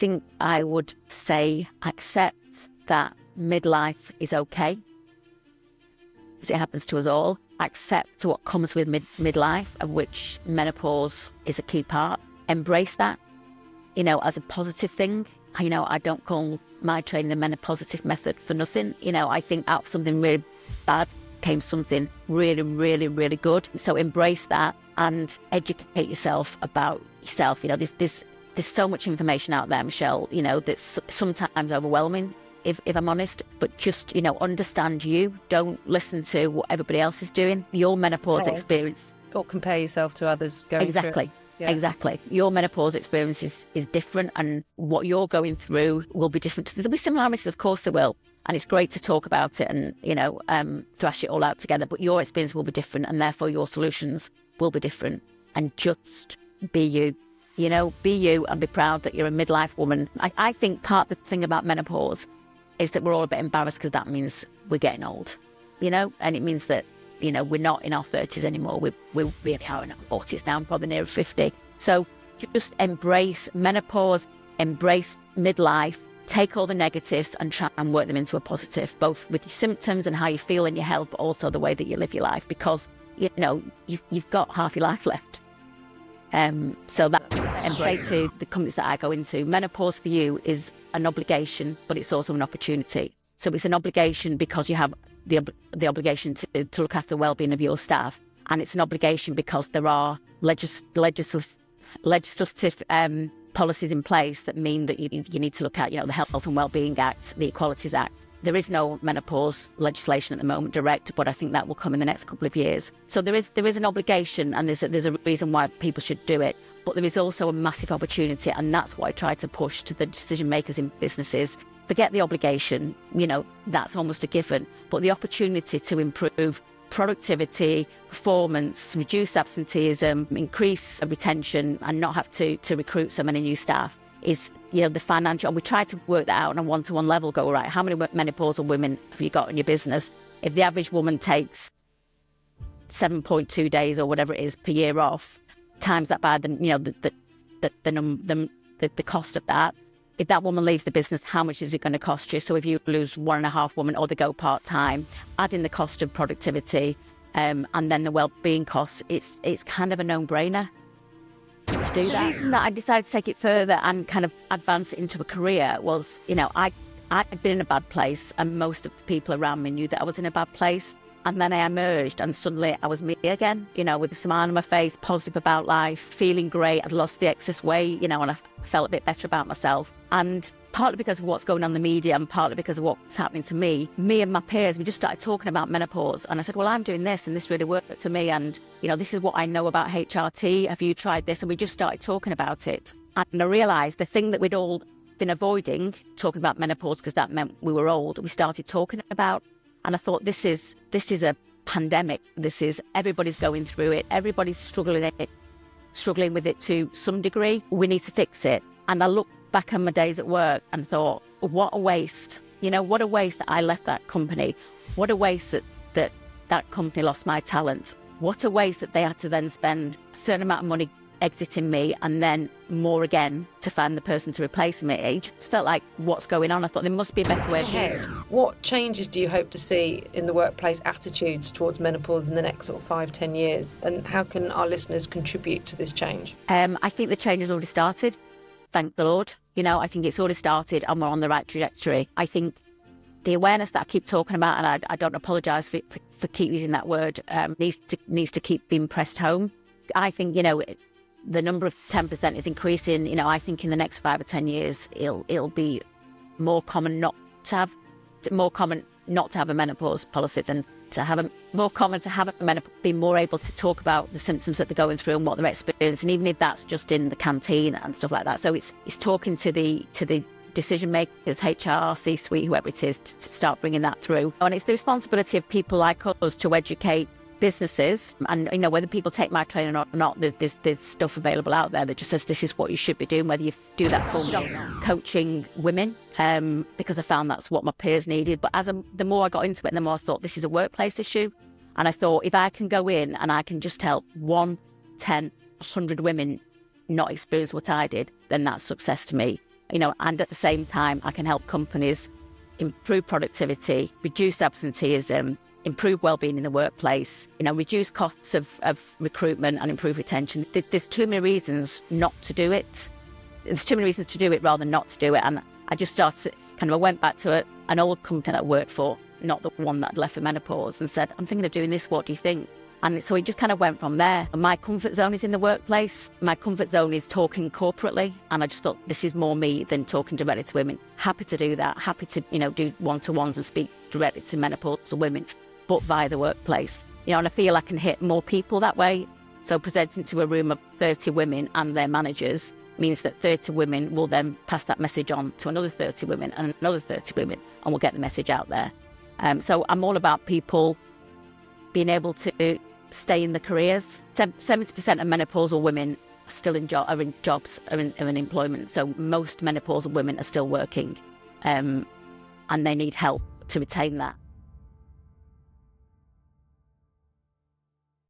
think I would say accept that midlife is okay, because it happens to us all. Accept what comes with midlife, of which menopause is a key part. Embrace that, as a positive thing. I don't call my training the Menopositive Method for nothing. I think out of something really bad came something really, really, really good. So embrace that and educate yourself about yourself. There's so much information out there, Michelle, that's sometimes overwhelming, if I'm honest, but just, understand you. Don't listen to what everybody else is doing. Your menopause experience. Or compare yourself to others going through it. Yeah. Exactly. Your menopause experience is different, and what you're going through will be different. There'll be similarities, of course there will. And it's great to talk about it and, thrash it all out together. But your experience will be different, and therefore your solutions will be different. And just be you. Be you and be proud that you're a midlife woman. I think part of the thing about menopause is that we're all a bit embarrassed because that means we're getting old, and it means that, we're not in our 30s anymore. We're really out in our 40s now, I'm probably near 50. So just embrace menopause, embrace midlife, take all the negatives and try and work them into a positive, both with your symptoms and how you feel in your health, but also the way that you live your life, because, you've got half your life left. So that's and say to the companies that I go into, menopause for you is an obligation, but it's also an opportunity. So it's an obligation because you have the obligation to look after the well-being of your staff, and it's an obligation because there are legislative policies in place that mean that you need to look at, the Health and Wellbeing Act, the Equalities Act. There is no menopause legislation at the moment direct, but I think that will come in the next couple of years. So there is an obligation, and there's a reason why people should do it. But there is also a massive opportunity, and that's what I try to push to the decision makers in businesses. Forget the obligation, that's almost a given, but the opportunity to improve productivity, performance, reduce absenteeism, increase retention, and not have to recruit so many new staff is, the financial. And we try to work that out on a one-to-one level. Go, right, how many menopausal women have you got in your business? If the average woman takes 7.2 days or whatever it is per year off, times that by the cost of that. If that woman leaves the business, how much is it going to cost you? So if you lose 1.5 women or they go part-time, add in the cost of productivity and then the well-being costs, it's kind of a no-brainer to do that. The reason that I decided to take it further and kind of advance it into a career was, I'd been in a bad place, and most of the people around me knew that I was in a bad place. And then I emerged and suddenly I was me again, with a smile on my face, positive about life, feeling great. I'd lost the excess weight, and I felt a bit better about myself. And partly because of what's going on in the media and partly because of what's happening to me and my peers, we just started talking about menopause. And I said, well, I'm doing this and this really worked for me. And, this is what I know about HRT. Have you tried this? And we just started talking about it. And I realised the thing that we'd all been avoiding, talking about menopause, because that meant we were old, we started talking about. And I thought, this is a pandemic. Everybody's going through it. Everybody's struggling with it to some degree. We need to fix it. And I looked back on my days at work and thought, what a waste. What a waste that I left that company. What a waste that company lost my talent. What a waste that they had to then spend a certain amount of money exiting me and then more again to find the person to replace me. It just felt like, what's going on? I thought there must be a better way of doing it. What changes do you hope to see in the workplace attitudes towards menopause in the next sort of 5-10 years? And how can our listeners contribute to this change? I think the change has already started. Thank the Lord. I think it's already started and we're on the right trajectory. I think the awareness that I keep talking about, and I don't apologise for keep using that word, needs to keep being pressed home. I think, the number of 10% is increasing. I think in the next 5 or 10 years, it'll be more common not to have a menopause policy than to have a menopause, be more able to talk about the symptoms that they're going through and what they're experiencing, even if that's just in the canteen and stuff like that. So it's talking to the decision makers, HR, C-suite, whoever it is, to start bringing that through. And it's the responsibility of people like us to educate businesses, and whether people take my training or not, there's stuff available out there that just says this is what you should be doing, whether you do that for coaching women, because I found that's what my peers needed. But the more I got into it, the more I thought this is a workplace issue. And I thought, if I can go in and I can just help 1, 10, 100 women not experience what I did, then that's success to me. And at the same time, I can help companies improve productivity, reduce absenteeism, improve well-being in the workplace, reduce costs of recruitment and improve retention. There's too many reasons not to do it. There's too many reasons to do it rather than not to do it. And I just started, I went back to an old company that I worked for, not the one that I'd left for menopause, and said, I'm thinking of doing this, what do you think? And so it just kind of went from there. My comfort zone is in the workplace. My comfort zone is talking corporately. And I just thought, this is more me than talking directly to women. Happy to do that. Happy to, do one-to-ones and speak directly to menopausal women, but via the workplace. And I feel I can hit more people that way. So presenting to a room of 30 women and their managers means that 30 women will then pass that message on to another 30 women and another 30 women, and we'll get the message out there. So I'm all about people being able to stay in the careers. 70% of menopausal women are still in jobs, are in employment. So most menopausal women are still working, and they need help to retain that.